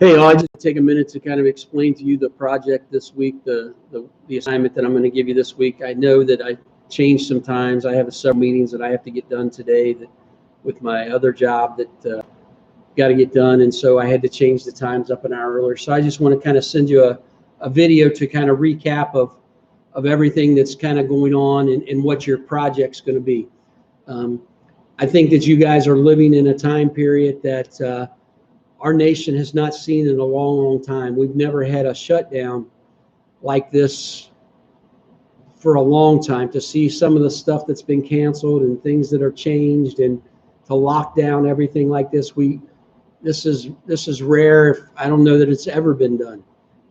Hey, I'll just take a minute to kind of explain to you the project this week, the assignment that I'm going to give you this week. I know that I changed some times. I have several meetings that I have to get done today that with my other job that got to get done, and so I had to change the times up an hour earlier. So I just want to kind of send you a video to kind of recap of everything that's kind of going on and what your project's going to be. I think that you guys are living in a time period that our nation has not seen in a long, long time. We've never had a shutdown like this for a long time. To see some of the stuff that's been canceled and things that are changed and to lock down everything like this, this is rare. I don't know that it's ever been done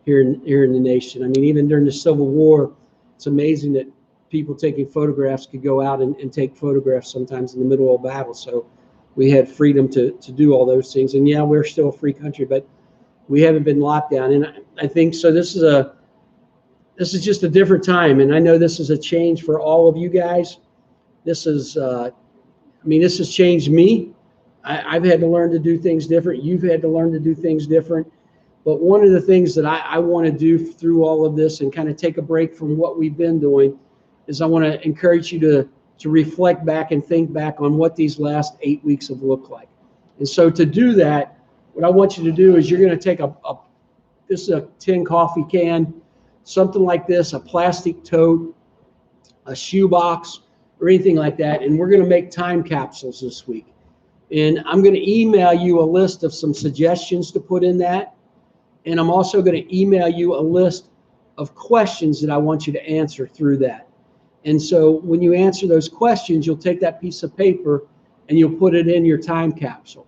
here in the nation. I mean, even during the Civil War, it's amazing that people taking photographs could go out and take photographs sometimes in the middle of battle. So we had freedom to do all those things. And yeah, we're still a free country, but we haven't been locked down. And I think so. This is just a different time. And I know this is a change for all of you guys. This is, this has changed me. I've had to learn to do things different. You've had to learn to do things different. But one of the things that I want to do through all of this and kind of take a break from what we've been doing is I want to encourage you to reflect back and think back on what these last 8 weeks have looked like. And so to do that, what I want you to do is you're going to take this is a tin coffee can, something like this, a plastic tote, a shoebox, or anything like that, and we're going to make time capsules this week. And I'm going to email you a list of some suggestions to put in that, and I'm also going to email you a list of questions that I want you to answer through that. And so when you answer those questions, you'll take that piece of paper and you'll put it in your time capsule.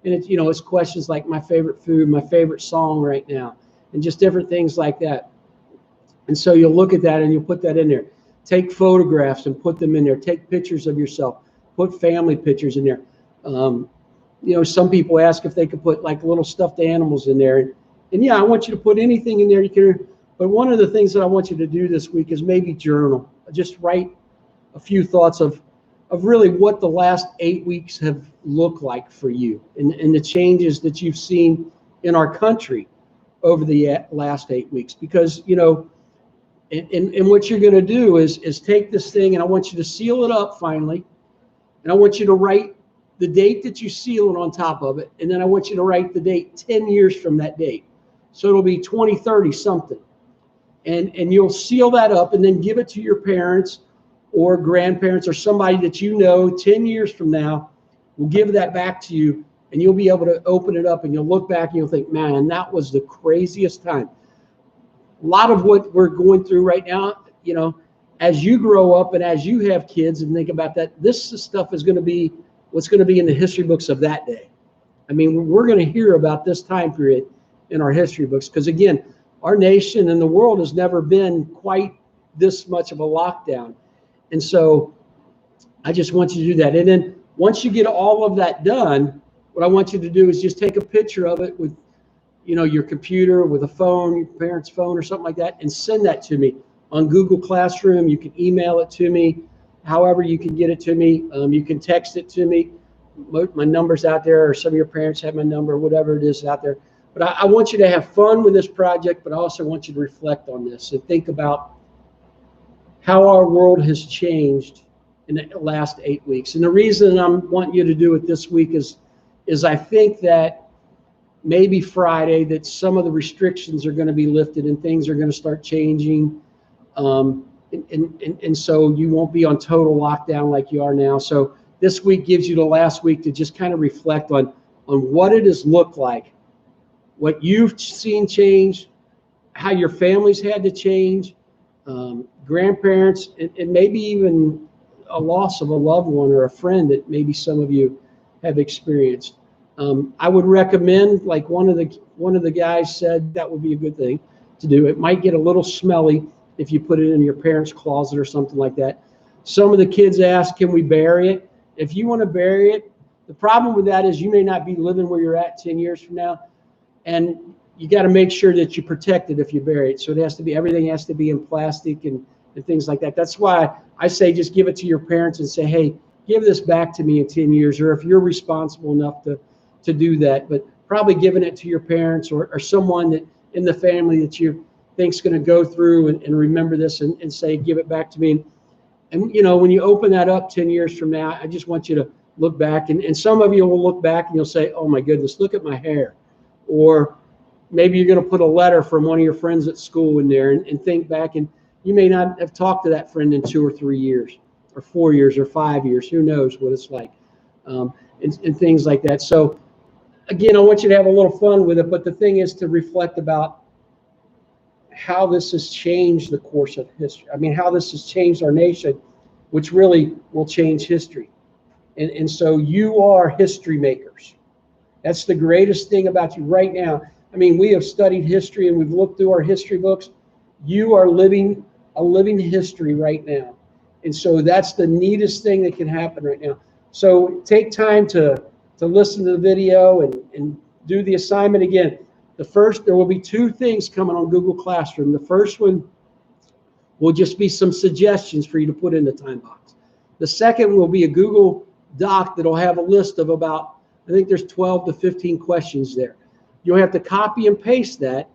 And it's questions like my favorite food, my favorite song right now, and just different things like that. And so you'll look at that and you'll put that in there. Take photographs and put them in there. Take pictures of yourself. Put family pictures in there. Some people ask if they could put like little stuffed animals in there. And yeah, I want you to put anything in there you can. But one of the things that I want you to do this week is maybe journal. Just write a few thoughts of really what the last 8 weeks have looked like for you and the changes that you've seen in our country over the last 8 weeks. Because, and what you're going to do is take this thing, and I want you to seal it up finally. And I want you to write the date that you seal it on top of it. And then I want you to write the date 10 years from that date. So it'll be 2030 something. And you'll seal that up and then give it to your parents or grandparents or somebody that 10 years from now will give that back to you, and you'll be able to open it up and you'll look back and you'll think, man, that was the craziest time. A lot of what we're going through right now, as you grow up and as you have kids and think about that, this stuff is going to be what's going to be in the history books of that day. I mean, we're going to hear about this time period in our history books because, again, our nation and the world has never been quite this much of a lockdown. And so I just want you to do that. And then once you get all of that done, what I want you to do is just take a picture of it with, your computer, with a phone, your parents' phone or something like that, and send that to me on Google Classroom. You can email it to me, however you can get it to me. You can text it to me. My number's out there, or some of your parents have my number, whatever it is out there. But I want you to have fun with this project, but I also want you to reflect on this and think about how our world has changed in the last 8 weeks. And the reason I'm wanting you to do it this week is I think that maybe Friday that some of the restrictions are going to be lifted and things are going to start changing. And so you won't be on total lockdown like you are now. So this week gives you the last week to just kind of reflect on what it has looked like, what you've seen change, how your families had to change, grandparents, and maybe even a loss of a loved one or a friend that maybe some of you have experienced. I would recommend, like one of the guys said, that would be a good thing to do. It might get a little smelly if you put it in your parents' closet or something like that. Some of the kids ask, can we bury it? If you want to bury it, the problem with that is you may not be living where you're at 10 years from now. And you got to make sure that you protect it if you bury it. So everything has to be in plastic and things like that. That's why I say just give it to your parents and say, hey, give this back to me in 10 years, or if you're responsible enough to do that. But probably given it to your parents or someone that in the family that you think's going to go through and remember this and say, give it back to me. And, you know, when you open that up 10 years from now, I just want you to look back. And some of you will look back and you'll say, oh, my goodness, look at my hair. Or maybe you're going to put a letter from one of your friends at school in there and think back. And you may not have talked to that friend in 2 or 3 years or 4 years or 5 years. Who knows what it's like, and things like that. So, again, I want you to have a little fun with it. But the thing is to reflect about how this has changed the course of history. I mean, how this has changed our nation, which really will change history. And so you are history makers. That's the greatest thing about you right now. I mean, we have studied history and we've looked through our history books. You are living a living history right now. And so that's the neatest thing that can happen right now. So take time to listen to the video and do the assignment again. There will be 2 things coming on Google Classroom. The first one will just be some suggestions for you to put in the time box. The second will be a Google Doc that'll have a list of about, I think there's 12 to 15 questions there. You'll have to copy and paste that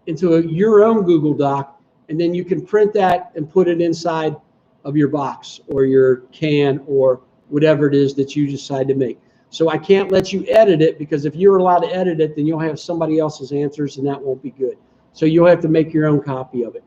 into your own Google Doc, and then you can print that and put it inside of your box or your can or whatever it is that you decide to make. So I can't let you edit it, because if you're allowed to edit it, then you'll have somebody else's answers, and that won't be good. So you'll have to make your own copy of it.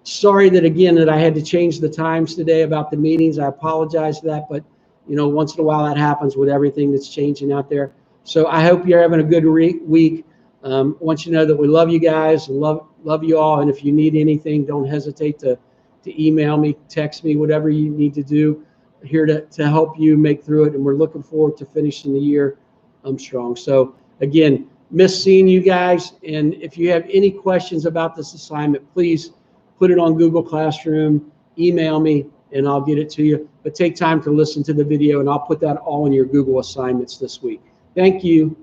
Sorry that, again, that I had to change the times today about the meetings. I apologize for that, but you know, once in a while that happens with everything that's changing out there. So I hope you're having a good week. I want you to know that we love you guys and love you all. And if you need anything, don't hesitate to email me, text me, whatever you need to do. Here to help you make through it, and we're looking forward to finishing the year strong. So again, miss seeing you guys, and if you have any questions about this assignment, please put it on Google Classroom, email me, and I'll get it to you. But take time to listen to the video, and I'll put that all in your Google assignments this week. Thank you.